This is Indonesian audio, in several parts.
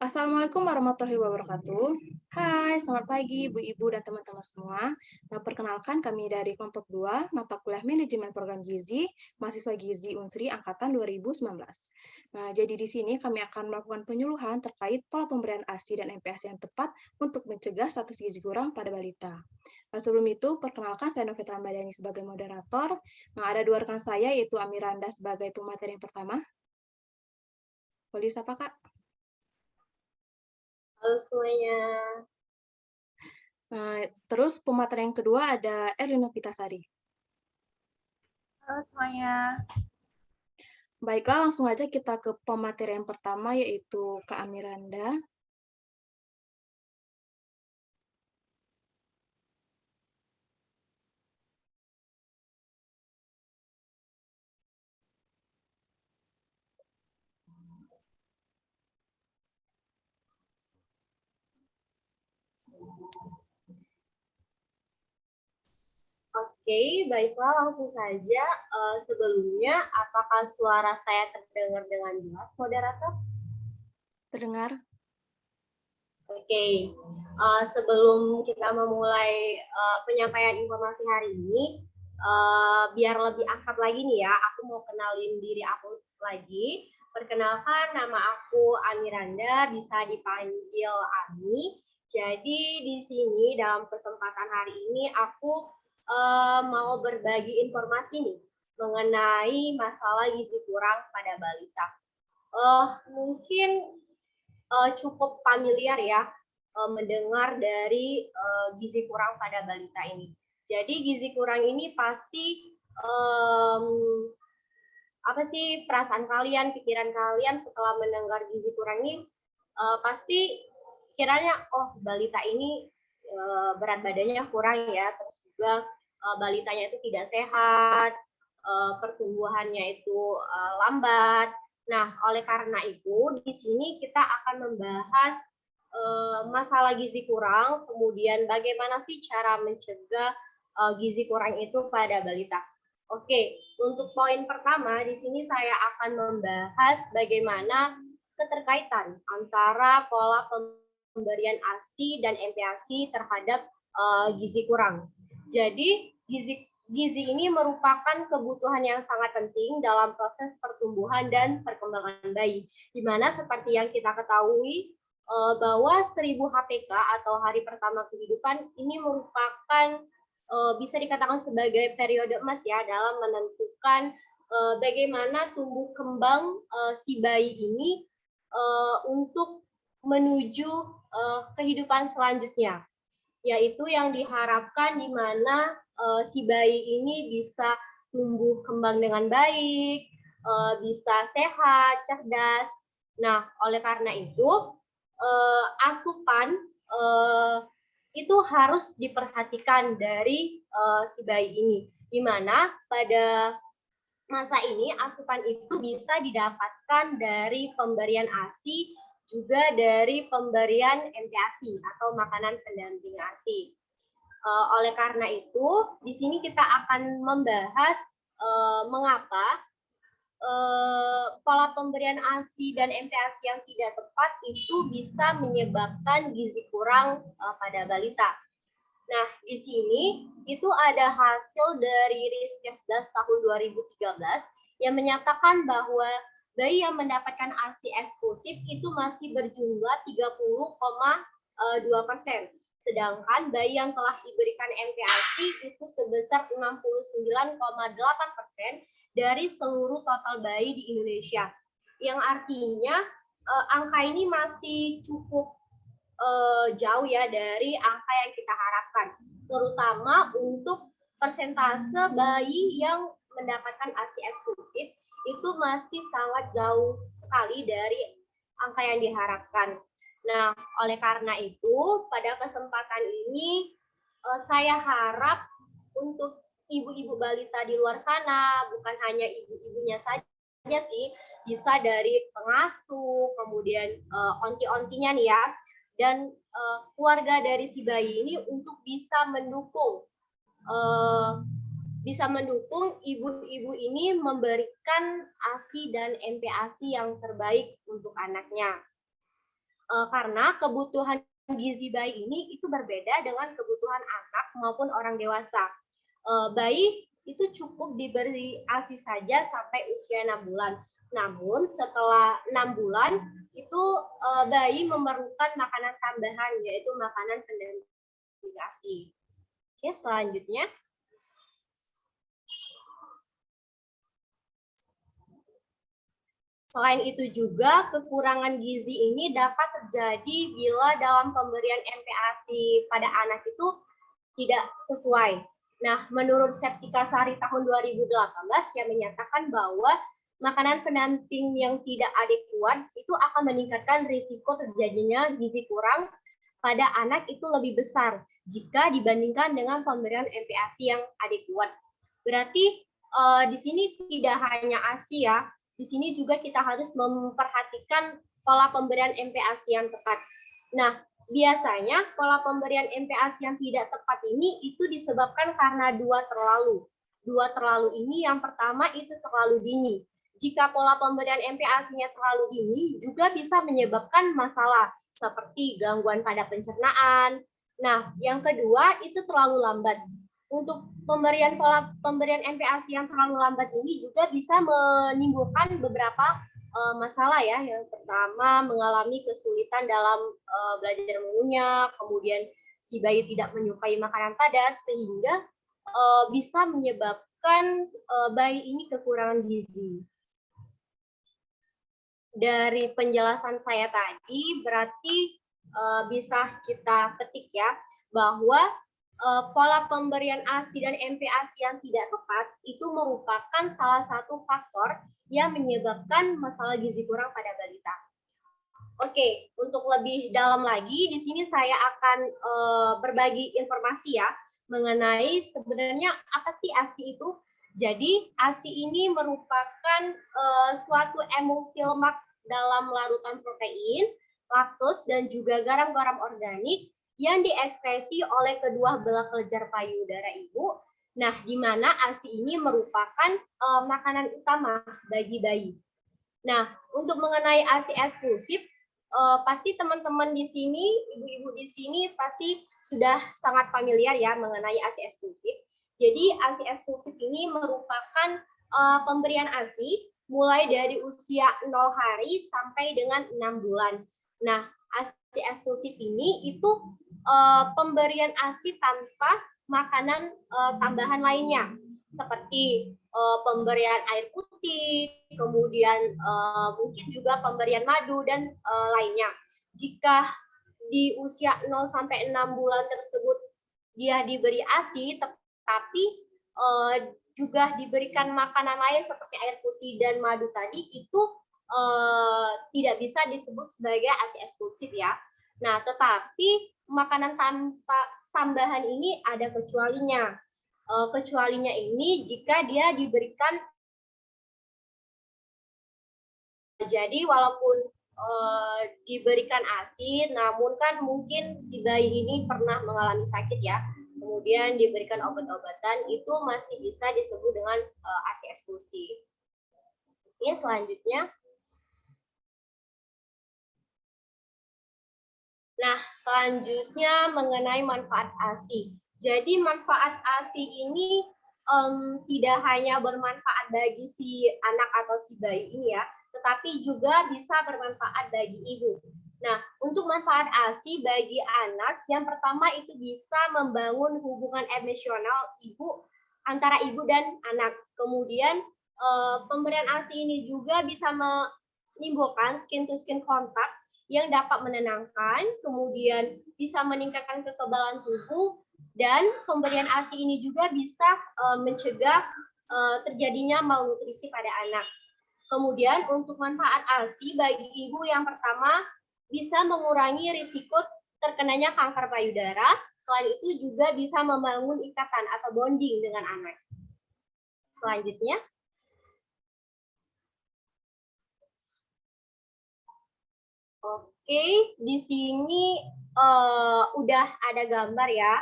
Assalamualaikum warahmatullahi wabarakatuh. Hai, selamat pagi Ibu-Ibu dan teman-teman semua. Perkenalkan kami dari kelompok 2, mata kuliah Manajemen Program Gizi, mahasiswa Gizi Unsri angkatan 2019. Jadi di sini kami akan melakukan penyuluhan terkait pola pemberian ASI dan MPASI yang tepat untuk mencegah status gizi kurang pada balita. Sebelum itu, perkenalkan saya Novita Ramadhani sebagai moderator. Ada dua rekan saya, yaitu Amiranda sebagai pemateri yang pertama. Boleh disapa, Kak? Halo semuanya. Terus pemateri yang kedua ada Erlina Pitasari. Halo semuanya. Baiklah, langsung aja kita ke pemateri yang pertama, yaitu Kak Amiranda. Oke, baiklah langsung saja. Sebelumnya, apakah suara saya terdengar dengan jelas, moderator? Terdengar? Oke, sebelum kita memulai penyampaian informasi hari ini, biar lebih akrab lagi nih ya, aku mau kenalin diri aku lagi. Perkenalkan, nama aku Amiranda, bisa dipanggil Ami. Jadi di sini dalam kesempatan hari ini aku mau berbagi informasi nih mengenai masalah gizi kurang pada balita. Mungkin cukup familiar ya mendengar dari gizi kurang pada balita ini. Jadi gizi kurang ini pasti um, apa sih perasaan kalian, pikiran kalian setelah mendengar gizi kurang ini pasti kiranya oh balita ini berat badannya kurang ya, terus juga balitanya itu tidak sehat, pertumbuhannya itu lambat. Nah, oleh karena itu di sini kita akan membahas masalah gizi kurang, kemudian bagaimana sih cara mencegah gizi kurang itu pada balita. Oke, untuk poin pertama di sini saya akan membahas bagaimana keterkaitan antara pola pemberian ASI dan MPASI terhadap gizi kurang. Jadi gizi ini merupakan kebutuhan yang sangat penting dalam proses pertumbuhan dan perkembangan bayi. Di mana seperti yang kita ketahui bahwa 1000 HPK atau hari pertama kehidupan ini merupakan bisa dikatakan sebagai periode emas ya dalam menentukan bagaimana tumbuh kembang si bayi ini untuk menuju kehidupan selanjutnya, yaitu yang diharapkan di mana si bayi ini bisa tumbuh kembang dengan baik, bisa sehat, cerdas. Nah, oleh karena itu asupan itu harus diperhatikan dari si bayi ini, di mana pada masa ini asupan itu bisa didapatkan dari pemberian ASI juga dari pemberian MPASI atau makanan pendamping ASI. Oleh karena itu, di sini kita akan membahas mengapa pola pemberian ASI dan MPASI yang tidak tepat itu bisa menyebabkan gizi kurang pada balita. Nah, di sini itu ada hasil dari Riskesdas tahun 2013 yang menyatakan bahwa bayi yang mendapatkan ASI eksklusif itu masih berjumlah 30,2%. Sedangkan bayi yang telah diberikan MPASI itu sebesar 69,8% dari seluruh total bayi di Indonesia. Yang artinya angka ini masih cukup jauh ya dari angka yang kita harapkan, terutama untuk persentase bayi yang mendapatkan ASI eksklusif itu masih sangat jauh sekali dari angka yang diharapkan. Nah, oleh karena itu, pada kesempatan ini saya harap untuk ibu-ibu balita di luar sana, bukan hanya ibu-ibunya saja sih, bisa dari pengasuh, kemudian onti-ontinya nih ya, dan keluarga dari si bayi ini untuk bisa mendukung ibu-ibu ini memberikan ASI dan MPASI yang terbaik untuk anaknya. Karena kebutuhan gizi bayi ini itu berbeda dengan kebutuhan anak maupun orang dewasa. Bayi itu cukup diberi ASI saja sampai usia 6 bulan. Namun setelah 6 bulan itu bayi memerlukan makanan tambahan, yaitu makanan pendamping ASI. Oke, selanjutnya. Selain itu juga kekurangan gizi ini dapat terjadi bila dalam pemberian MPASI pada anak itu tidak sesuai. Nah, menurut Septika Sari tahun 2018 yang menyatakan bahwa makanan pendamping yang tidak adekuat itu akan meningkatkan risiko terjadinya gizi kurang pada anak itu lebih besar jika dibandingkan dengan pemberian MPASI yang adekuat. Berarti di sini tidak hanya ASI ya, di sini juga kita harus memperhatikan pola pemberian MPASI yang tepat. Nah, biasanya pola pemberian MPASI yang tidak tepat ini itu disebabkan karena dua terlalu. Dua terlalu ini yang pertama itu terlalu dini. Jika pola pemberian MPASI-nya terlalu dini juga bisa menyebabkan masalah seperti gangguan pada pencernaan. Nah, yang kedua itu terlalu lambat. Untuk pemberian MPASI yang terlalu lambat ini juga bisa menimbulkan beberapa masalah ya. Yang pertama mengalami kesulitan dalam belajar mengunyah, kemudian si bayi tidak menyukai makanan padat sehingga bisa menyebabkan bayi ini kekurangan gizi. Dari penjelasan saya tadi berarti bisa kita petik ya bahwa pola pemberian ASI dan MPASI yang tidak tepat itu merupakan salah satu faktor yang menyebabkan masalah gizi kurang pada balita. Oke, untuk lebih dalam lagi, di sini saya akan berbagi informasi ya mengenai sebenarnya apa sih ASI itu. Jadi ASI ini merupakan suatu emulsi lemak dalam larutan protein, laktos, dan juga garam-garam organik yang diekskresi oleh kedua belah kelenjar payudara ibu. Nah, di mana ASI ini merupakan makanan utama bagi bayi. Nah, untuk mengenai ASI eksklusif, pasti teman-teman di sini, ibu-ibu di sini pasti sudah sangat familiar ya mengenai ASI eksklusif. Jadi ASI eksklusif ini merupakan pemberian ASI mulai dari usia 0 hari sampai dengan 6 bulan. Nah, ASI eksklusif ini itu pemberian ASI tanpa makanan tambahan lainnya seperti pemberian air putih, kemudian mungkin juga pemberian madu dan lainnya. Jika di usia 0 sampai 6 bulan tersebut dia diberi ASI, tetapi juga diberikan makanan lain seperti air putih dan madu tadi, itu tidak bisa disebut sebagai ASI eksklusif ya. Nah, tetapi makanan tanpa tambahan ini ada kecualinya. Kecualinya ini jika dia diberikan, jadi walaupun diberikan ASI, namun kan mungkin si bayi ini pernah mengalami sakit ya, kemudian diberikan obat-obatan, itu masih bisa disebut dengan ASI eksklusif. Oke, selanjutnya. Nah, selanjutnya mengenai manfaat ASI. Jadi manfaat ASI ini tidak hanya bermanfaat bagi si anak atau si bayi ini ya, tetapi juga bisa bermanfaat bagi ibu. Nah, untuk manfaat ASI bagi anak, yang pertama itu bisa membangun hubungan emosional antara ibu dan anak. Kemudian pemberian ASI ini juga bisa menimbulkan skin to skin contact yang dapat menenangkan, kemudian bisa meningkatkan kekebalan tubuh, dan pemberian ASI ini juga bisa mencegah terjadinya malnutrisi pada anak. Kemudian untuk manfaat ASI bagi ibu, yang pertama bisa mengurangi risiko terkenanya kanker payudara. Selain itu juga bisa membangun ikatan atau bonding dengan anak. Selanjutnya. Oke, di sini udah ada gambar ya.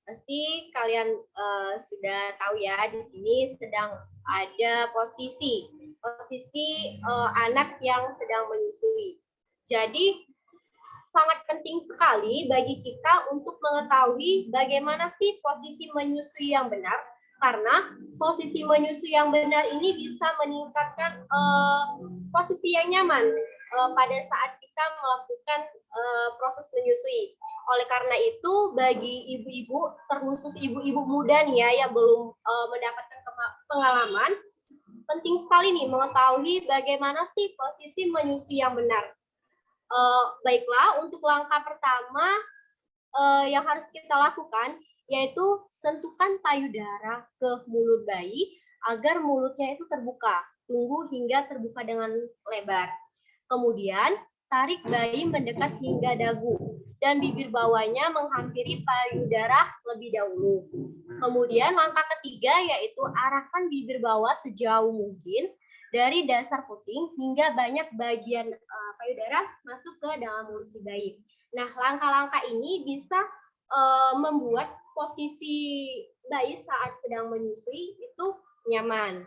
Pasti kalian sudah tahu ya, di sini sedang ada posisi anak yang sedang menyusui. Jadi sangat penting sekali bagi kita untuk mengetahui bagaimana sih posisi menyusui yang benar, karena posisi menyusui yang benar ini bisa meningkatkan posisi yang nyaman pada saat kita melakukan proses menyusui. Oleh karena itu, bagi ibu-ibu, terkhusus ibu-ibu muda nih ya yang belum mendapatkan pengalaman, penting sekali nih mengetahui bagaimana sih posisi menyusui yang benar. Baiklah, untuk langkah pertama yang harus kita lakukan yaitu sentuhkan payudara ke mulut bayi agar mulutnya itu terbuka. Tunggu hingga terbuka dengan lebar. Kemudian, tarik bayi mendekat hingga dagu dan bibir bawahnya menghampiri payudara lebih dahulu. Kemudian, langkah ketiga yaitu arahkan bibir bawah sejauh mungkin dari dasar puting hingga banyak bagian payudara masuk ke dalam mulut si bayi. Nah, langkah-langkah ini bisa membuat posisi bayi saat sedang menyusui itu nyaman.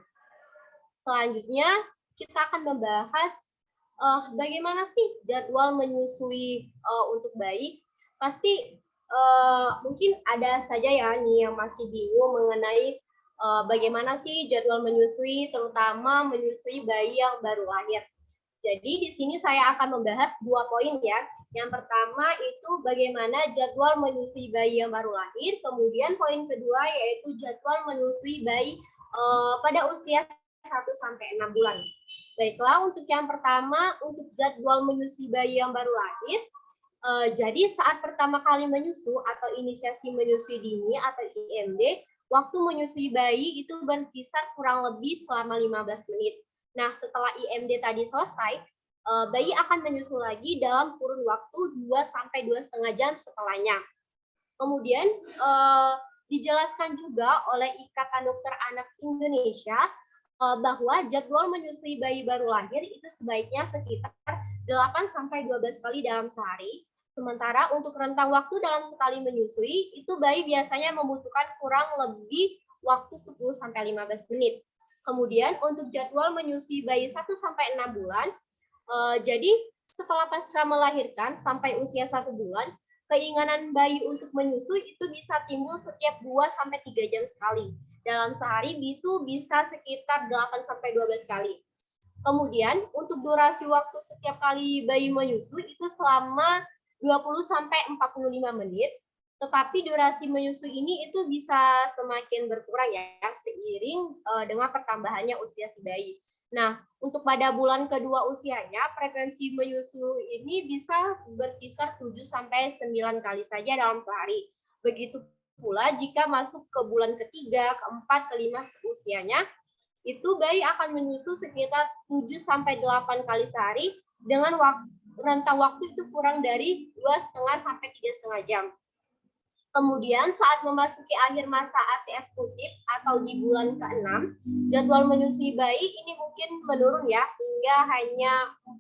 Selanjutnya, kita akan membahas bagaimana sih jadwal menyusui untuk bayi. Pasti mungkin ada saja ya nih yang masih bingung mengenai bagaimana sih jadwal menyusui, terutama menyusui bayi yang baru lahir. Jadi di sini saya akan membahas 2 poin ya. Yang pertama itu bagaimana jadwal menyusui bayi yang baru lahir. Kemudian poin kedua yaitu jadwal menyusui bayi pada usia 1-6 bulan. Baiklah, untuk yang pertama, untuk jadwal menyusui bayi yang baru lahir, jadi saat pertama kali menyusu atau inisiasi menyusui dini atau IMD, waktu menyusui bayi itu berkisar kurang lebih selama 15 menit. Nah, setelah IMD tadi selesai, bayi akan menyusu lagi dalam kurun waktu 2-2,5 jam setelahnya. Kemudian, dijelaskan juga oleh Ikatan Dokter Anak Indonesia bahwa jadwal menyusui bayi baru lahir itu sebaiknya sekitar 8-12 kali dalam sehari. Sementara untuk rentang waktu dalam sekali menyusui, itu bayi biasanya membutuhkan kurang lebih waktu 10-15 menit. Kemudian untuk jadwal menyusui bayi 1-6 bulan, jadi setelah pasca melahirkan sampai usia 1 bulan, keinginan bayi untuk menyusui itu bisa timbul setiap 2-3 jam sekali. Dalam sehari itu bisa sekitar 8-12 kali. Kemudian untuk durasi waktu setiap kali bayi menyusui itu selama 20-45 menit, tetapi durasi menyusui ini itu bisa semakin berkurang ya seiring dengan pertambahannya usia si bayi. Nah, untuk pada bulan kedua usianya, frekuensi menyusui ini bisa berkisar 7-9 kali saja dalam sehari. Begitu pula jika masuk ke bulan ketiga, keempat, kelima usianya, itu bayi akan menyusu sekitar 7-8 kali sehari dengan rentang waktu itu kurang dari 2,5-3,5 jam. Kemudian saat memasuki akhir masa ASI eksklusif atau di bulan ke-6, jadwal menyusui bayi ini mungkin menurun ya hingga hanya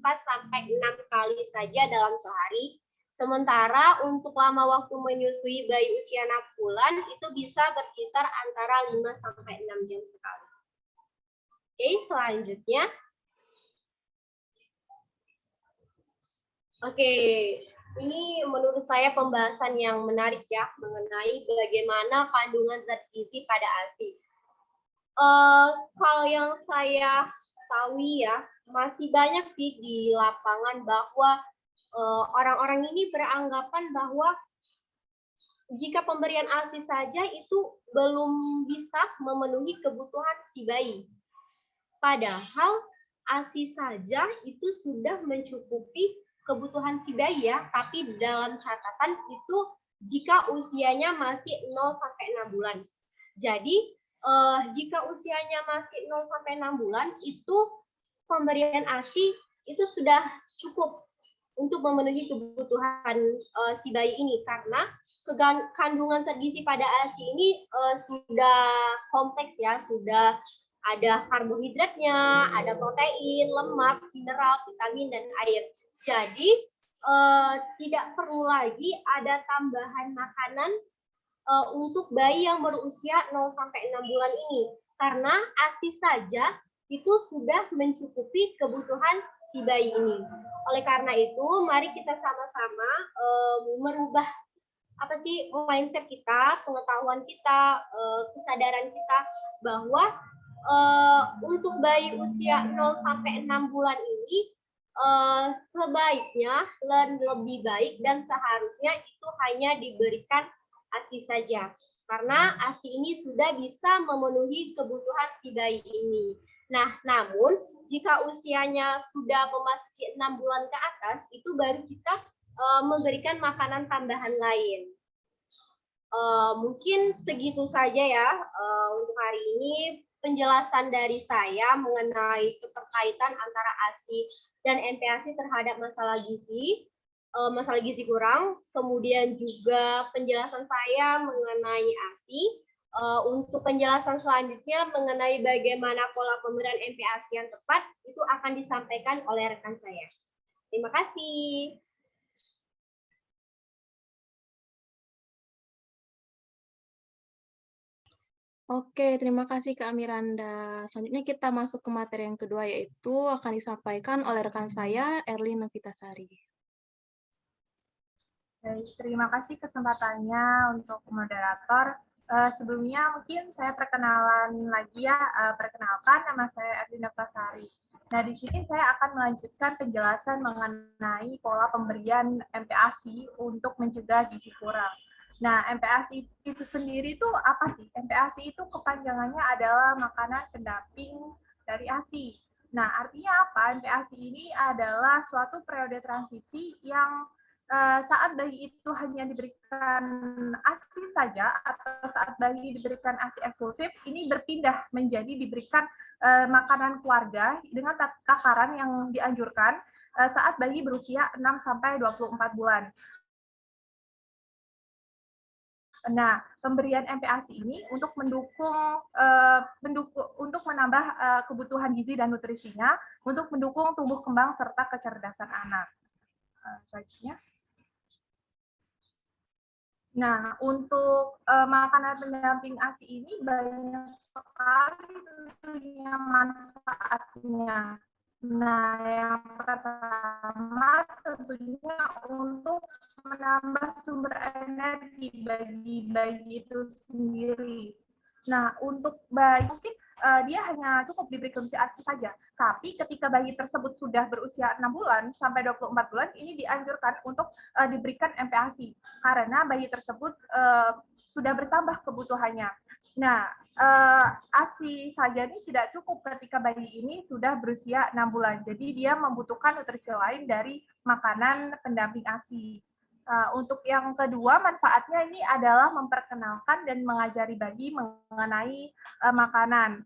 4-6 kali saja dalam sehari. Sementara untuk lama waktu menyusui bayi usia 6 bulan itu bisa berkisar antara 5-6 jam sekali. Oke, selanjutnya. Oke, ini menurut saya pembahasan yang menarik ya mengenai bagaimana kandungan zat gizi pada ASI. Kalau yang saya tahu ya, masih banyak sih di lapangan bahwa orang-orang ini beranggapan bahwa jika pemberian ASI saja itu belum bisa memenuhi kebutuhan si bayi. Padahal ASI saja itu sudah mencukupi kebutuhan si bayi ya, tapi dalam catatan itu jika usianya masih 0-6 bulan. Jadi jika usianya masih 0-6 bulan itu pemberian ASI itu sudah cukup untuk memenuhi kebutuhan si bayi ini, karena kandungan zat gizi pada ASI ini sudah kompleks ya, sudah ada karbohidratnya, ada protein, lemak, mineral, vitamin, dan air. Jadi tidak perlu lagi ada tambahan makanan untuk bayi yang berusia 0-6 bulan ini, karena ASI saja itu sudah mencukupi kebutuhan si bayi ini. Oleh karena itu, mari kita sama-sama merubah apa sih mindset kita, pengetahuan kita, kesadaran kita bahwa untuk bayi usia 0 sampai 6 bulan ini sebaiknya lebih baik dan seharusnya itu hanya diberikan ASI saja. Karena ASI ini sudah bisa memenuhi kebutuhan si bayi ini. Nah, namun jika usianya sudah memasuki 6 bulan ke atas, itu baru kita memberikan makanan tambahan lain. Mungkin segitu saja ya untuk hari ini penjelasan dari saya mengenai keterkaitan antara ASI dan MPASI terhadap masalah gizi kurang. Kemudian juga penjelasan saya mengenai ASI. Untuk penjelasan selanjutnya mengenai bagaimana pola pemberian MPASI yang tepat itu akan disampaikan oleh rekan saya. Terima kasih. Oke, terima kasih Kak Miranda. Selanjutnya kita masuk ke materi yang kedua, yaitu akan disampaikan oleh rekan saya, Erly Novitasari. Baik, terima kasih kesempatannya untuk moderator. Sebelumnya mungkin saya perkenalan lagi ya. Perkenalkan, nama saya Erly Novitasari. Nah, di sini saya akan melanjutkan penjelasan mengenai pola pemberian MPASI untuk mencegah gizi kurang. Nah, MPASI itu sendiri itu apa sih? MPASI itu kepanjangannya adalah makanan pendamping dari ASI. Nah, artinya apa? MPASI ini adalah suatu periode transisi yang saat bayi itu hanya diberikan ASI saja atau saat bayi diberikan ASI eksklusif, ini berpindah menjadi diberikan makanan keluarga dengan takaran yang dianjurkan saat bayi berusia 6-24 bulan. Nah, pemberian MPASI ini untuk untuk menambah kebutuhan gizi dan nutrisinya, untuk mendukung tumbuh kembang serta kecerdasan anak. Selanjutnya. Nah, untuk makanan pendamping ASI ini banyak sekali tentunya manfaatnya. Nah, yang pertama tentunya untuk menambah sumber energi bagi bayi itu sendiri. Nah, untuk bayi mungkin dia hanya cukup diberi konsumsi ASI saja. Tapi ketika bayi tersebut sudah berusia 6 bulan sampai 24 bulan, ini dianjurkan untuk diberikan MPASI karena bayi tersebut sudah bertambah kebutuhannya. Nah, ASI saja ini tidak cukup ketika bayi ini sudah berusia 6 bulan. Jadi dia membutuhkan nutrisi lain dari makanan pendamping ASI. Untuk yang kedua, manfaatnya ini adalah memperkenalkan dan mengajari bayi mengenai makanan.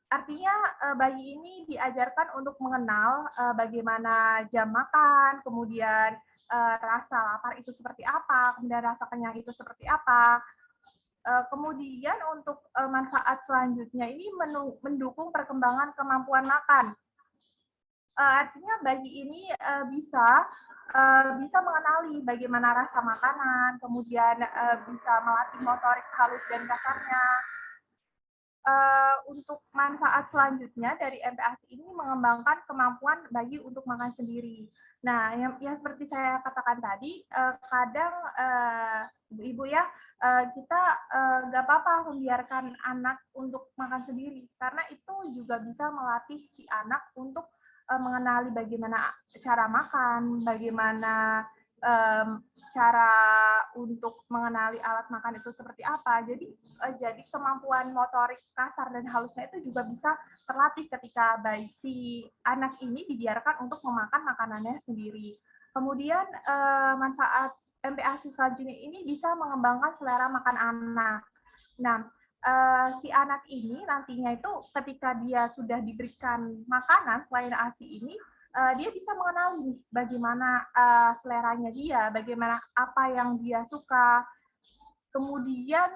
Artinya bayi ini diajarkan untuk mengenal bagaimana jam makan, kemudian rasa lapar itu seperti apa, kemudian rasa kenyang itu seperti apa. Kemudian untuk manfaat selanjutnya ini mendukung perkembangan kemampuan makan. Artinya bayi ini bisa mengenali bagaimana rasa makanan, kemudian bisa melatih motorik halus dan kasarnya. Untuk manfaat selanjutnya dari MPASI ini mengembangkan kemampuan bayi untuk makan sendiri. Nah, yang seperti saya katakan tadi, kadang ibu-ibu ya, kita nggak apa-apa membiarkan anak untuk makan sendiri, karena itu juga bisa melatih si anak untuk mengenali bagaimana cara makan, bagaimana cara untuk mengenali alat makan itu seperti apa. Jadi kemampuan motorik kasar dan halusnya itu juga bisa terlatih ketika si anak ini dibiarkan untuk memakan makanannya sendiri. Kemudian manfaat MPASI selanjutnya ini bisa mengembangkan selera makan anak. Nah, si anak ini nantinya itu ketika dia sudah diberikan makanan selain ASI ini, dia bisa mengenali bagaimana seleranya dia, bagaimana apa yang dia suka. Kemudian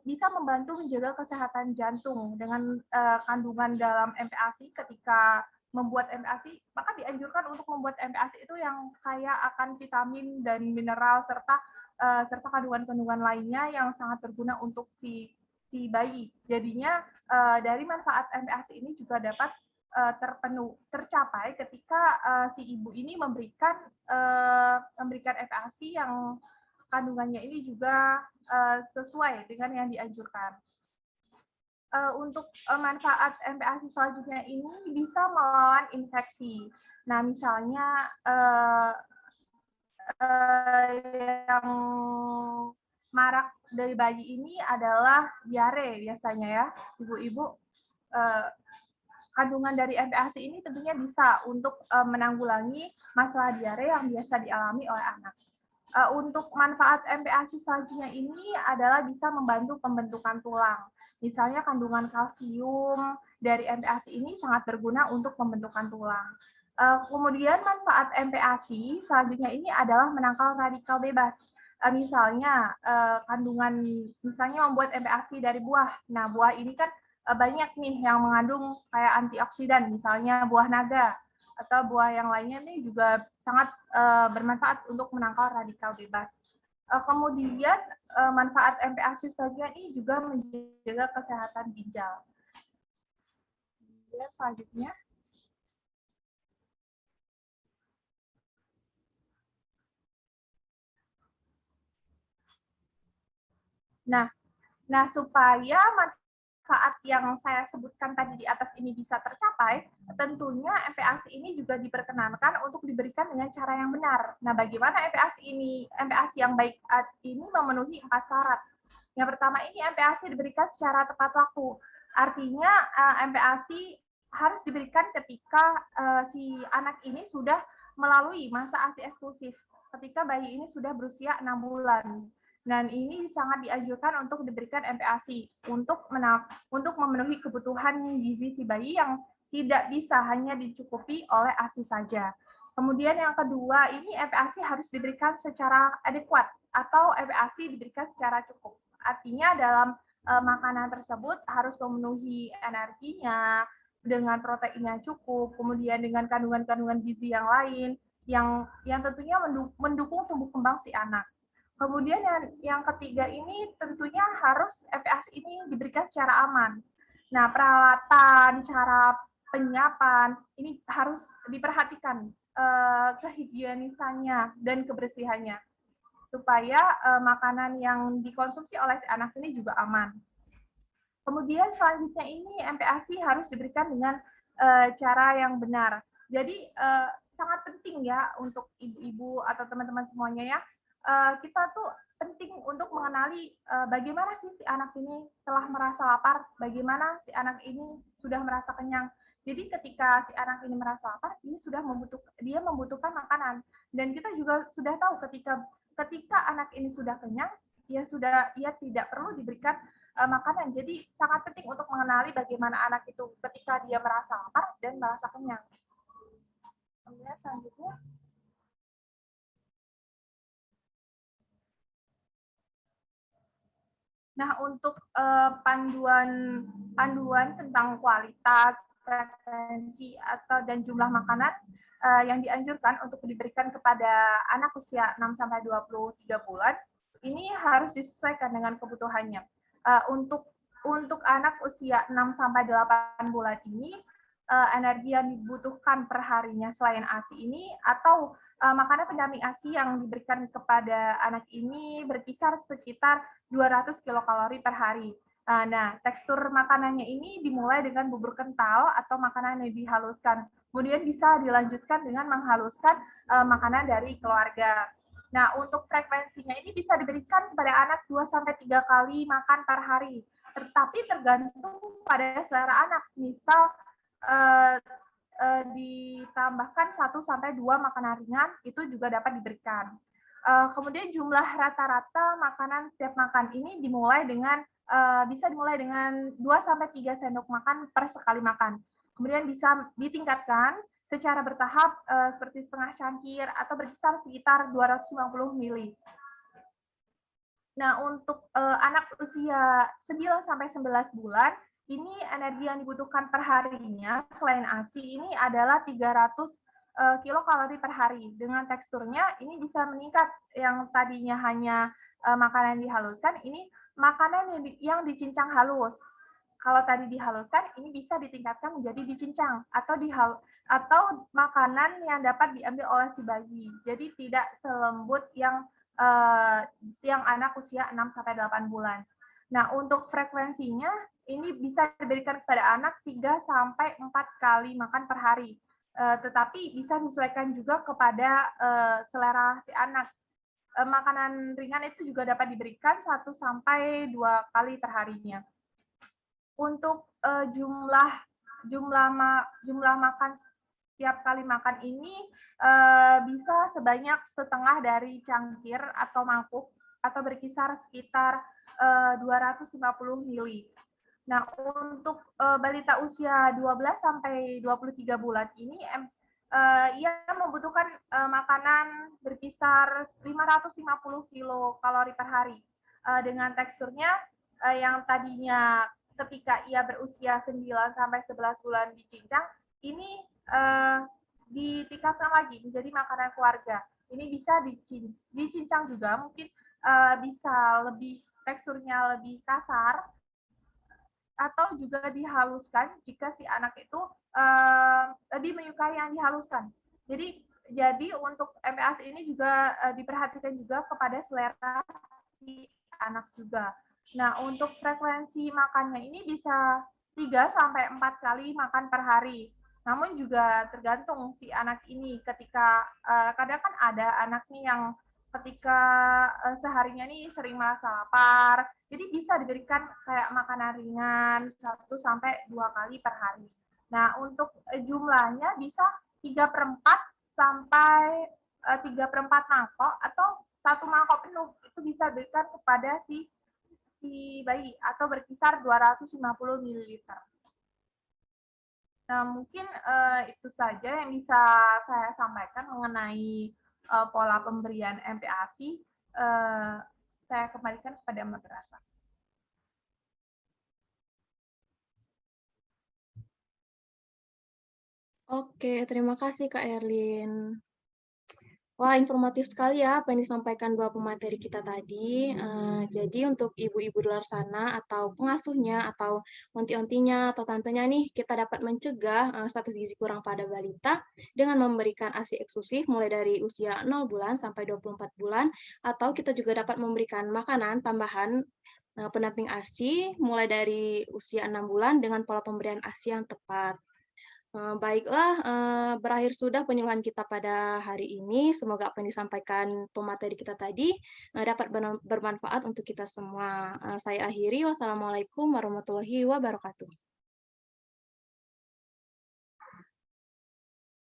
bisa membantu menjaga kesehatan jantung dengan kandungan dalam MPASI. Ketika membuat MPASI, maka dianjurkan untuk membuat MPASI itu yang kaya akan vitamin dan mineral serta kandungan-kandungan lainnya yang sangat berguna untuk si bayi. Jadinya dari manfaat MPASI ini juga dapat tercapai ketika si ibu ini memberikan MPASI yang kandungannya ini juga sesuai dengan yang dianjurkan. Untuk manfaat MPASI selanjutnya ini bisa melawan infeksi. Nah, misalnya yang marak dari bayi ini adalah diare biasanya ya, ibu-ibu. Kandungan dari MPASI ini tentunya bisa untuk menanggulangi masalah diare yang biasa dialami oleh anak. Untuk manfaat MPASI selanjutnya ini adalah bisa membantu pembentukan tulang. Misalnya kandungan kalsium dari MPASI ini sangat berguna untuk pembentukan tulang. Kemudian manfaat MPASI selanjutnya ini adalah menangkal radikal bebas. Misalnya kandungan, misalnya membuat MPASI dari buah. Nah, buah ini kan banyak nih yang mengandung kayak antioksidan, misalnya buah naga atau buah yang lainnya nih juga sangat bermanfaat untuk menangkal radikal bebas. Kemudian manfaat MPASI selanjutnya ini juga menjaga kesehatan ginjal. Kemudian selanjutnya, nah supaya manfaat yang saya sebutkan tadi di atas ini bisa tercapai, tentunya MPASI ini juga diperkenankan untuk diberikan dengan cara yang benar. Nah, bagaimana MPASI yang baik ini memenuhi 4 syarat. Yang pertama ini MPASI diberikan secara tepat waktu. Artinya MPASI harus diberikan ketika si anak ini sudah melalui masa ASI eksklusif, ketika bayi ini sudah berusia 6 bulan. Dan ini sangat dianjurkan untuk diberikan MPASI untuk memenuhi kebutuhan gizi si bayi yang tidak bisa hanya dicukupi oleh ASI saja. Kemudian yang kedua, ini MPASI harus diberikan secara adekuat atau MPASI diberikan secara cukup. Artinya dalam makanan tersebut harus memenuhi energinya, dengan proteinnya cukup, kemudian dengan kandungan-kandungan gizi yang lain, yang tentunya mendukung tumbuh kembang si anak. Kemudian yang ketiga ini tentunya harus MPASI ini diberikan secara aman. Nah, peralatan, cara penyiapan ini harus diperhatikan kehigienisannya dan kebersihannya supaya makanan yang dikonsumsi oleh si anak ini juga aman. Kemudian selanjutnya ini MPASI harus diberikan dengan cara yang benar. Jadi sangat penting ya untuk ibu-ibu atau teman-teman semuanya ya, kita tuh penting untuk mengenali bagaimana sih si anak ini telah merasa lapar, bagaimana si anak ini sudah merasa kenyang. Jadi ketika si anak ini merasa lapar, dia membutuhkan makanan. Dan kita juga sudah tahu ketika anak ini sudah kenyang, ia tidak perlu diberikan makanan. Jadi sangat penting untuk mengenali bagaimana anak itu ketika dia merasa lapar dan merasa kenyang. Kemudian selanjutnya, nah, untuk panduan tentang kualitas, frekuensi, dan jumlah makanan yang dianjurkan untuk diberikan kepada anak usia 6-23 bulan, ini harus disesuaikan dengan kebutuhannya. Untuk anak usia 6-8 bulan ini, energi yang dibutuhkan per harinya selain ASI ini atau makanan pendamping ASI yang diberikan kepada anak ini berkisar sekitar 200 kilokalori per hari. Nah, tekstur makanannya ini dimulai dengan bubur kental atau makanan yang dihaluskan. Kemudian bisa dilanjutkan dengan menghaluskan makanan dari keluarga. Nah, untuk frekuensinya ini bisa diberikan kepada anak 2-3 kali makan per hari. Tetapi tergantung pada selera anak. Misal ditambahkan 1-2 makanan ringan, itu juga dapat diberikan. Kemudian jumlah rata-rata makanan setiap makan ini bisa dimulai dengan 2-3 sendok makan per sekali makan. Kemudian bisa ditingkatkan secara bertahap seperti setengah cangkir atau berkisar sekitar 250 ml. Nah, untuk anak usia 9-11 bulan, ini energi yang dibutuhkan per harinya selain ASI ini adalah 300 kilokalori per hari. Dengan teksturnya ini bisa meningkat, yang tadinya hanya makanan dihaluskan, ini makanan yang dicincang halus. kalau tadi dihaluskan, ini bisa ditingkatkan menjadi dicincang atau makanan yang dapat diambil oleh si bayi. Jadi tidak selembut yang anak usia 6-8 bulan. Nah, untuk frekuensinya ini bisa diberikan kepada anak 3-4 kali makan per hari. Tetapi bisa disesuaikan juga kepada selera si anak. Makanan ringan itu juga dapat diberikan 1-2 kali per harinya. Untuk jumlah makan setiap kali makan ini bisa sebanyak setengah dari cangkir atau mangkuk atau berkisar sekitar 250 ml. Nah, untuk balita usia 12 sampai 23 bulan ini ia membutuhkan makanan berkisar 550 kilokalori per hari. Dengan teksturnya yang tadinya ketika ia berusia 9 sampai 11 bulan dicincang, ini ditingkatkan lagi menjadi makanan keluarga. Ini bisa dicincang juga, mungkin bisa teksturnya lebih kasar, atau juga dihaluskan jika si anak itu lebih menyukai yang dihaluskan. Jadi untuk MPASI ini juga diperhatikan juga kepada selera si anak juga. Nah, untuk frekuensi makannya ini bisa 3-4 kali makan per hari. Namun juga tergantung si anak ini ketika kadang kan ada anak nih yang ketika seharinya nih sering merasa lapar, jadi bisa diberikan kayak makanan ringan 1-2 kali per hari. Nah, untuk jumlahnya bisa 3/4 sampai 3/4 mangkok atau 1 mangkok penuh. Itu bisa diberikan kepada si bayi atau berkisar 250 ml. Nah, mungkin itu saja yang bisa saya sampaikan mengenai pola pemberian MPASI. Saya kembalikan kepada moderator. Oke, terima kasih Kak Erlin. Wah, informatif sekali ya apa yang disampaikan dua pemateri kita tadi. Jadi untuk ibu-ibu di luar sana atau pengasuhnya atau onti-ontinya atau tantenya nih, kita dapat mencegah status gizi kurang pada balita dengan memberikan ASI eksklusif mulai dari usia 0 bulan sampai 24 bulan, atau kita juga dapat memberikan makanan tambahan pendamping ASI mulai dari usia 6 bulan dengan pola pemberian ASI yang tepat. Baiklah, berakhir sudah penyuluhan kita pada hari ini. Semoga apa yang disampaikan pemateri kita tadi dapat bermanfaat untuk kita semua. Saya akhiri, wassalamualaikum warahmatullahi wabarakatuh.